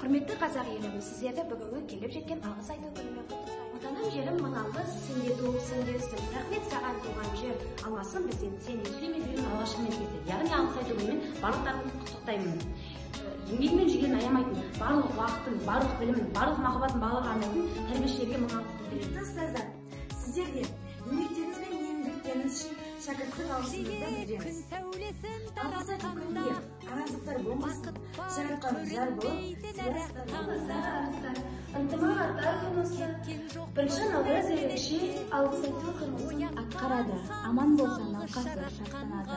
Құрметті қазақ елім, сіздерді бүгінгі келіп жеткен алғыс айту күнімен құттықтаймын. Отаным жерім мың алғыс, сенде туып, сенде өстім. Рахмет саған туған жер, алмасын бізден сен. Мезгілінің алғашқы мезгілі. Яғни алғыс айту күнімен барлықтарын құттықтаймын. Еңбегімен жүргенін аямайтын, барлық уақытын, барлық білімін, барлық махаббатын балаларға арнайтын тәрбиешілерге мың алғыс білдіремін. Ұстаздар, сіздерге еңбектеріңіз бен еңбектеріңіз үшін шәкірттік алғысымызды білдіреміз. Алғыс айту күнінде араздықтар болмасын, жарыққа жар болып, ынтымақтар күні бірінші наурыз ерекше алғыс айту күнін атқарады. Аман болса науқасы шаттанады.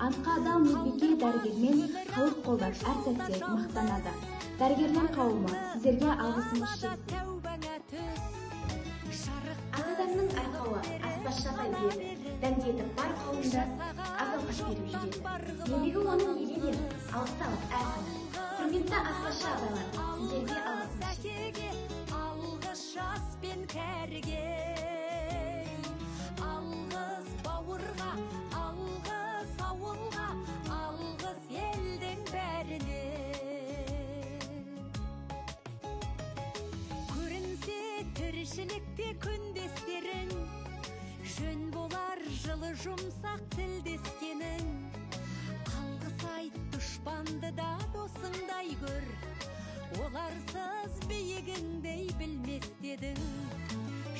Артқа адал медбике дәрігермен халық қолдап әр сәтте мақтанады. Дәрігерлер қауымы сіздерге алғысымыз шексіз. Ақ-адамның арқауы аспазшы апай берді, дәмдетіп бар қауымда азалқаш беріп жүреді. Еңбегі оның елінен алысталып әр күні. Құрметті аспазшы апайлар, сіздерге алғысымыз шексіз. Алғыс жас пен кәріге, алғыс бауырға, алғыс ауылға, алғыс елдің бәріне. Көрінсе тіршілікте күндестерің, жөн болар жылы жұмсақ тілдескенің. Алғыс айт дұшпанды да досыңдай көр, оларсыз биігіңдей білмес дедің.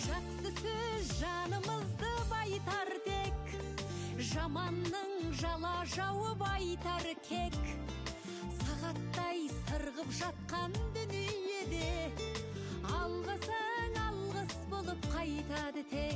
Жақсы сөз жанымызды байтар тек, жаманның жала жауып айтар кек. Сағаттай сырғып жатқан дүниеде, алғысың алғыс болып қайтады тек.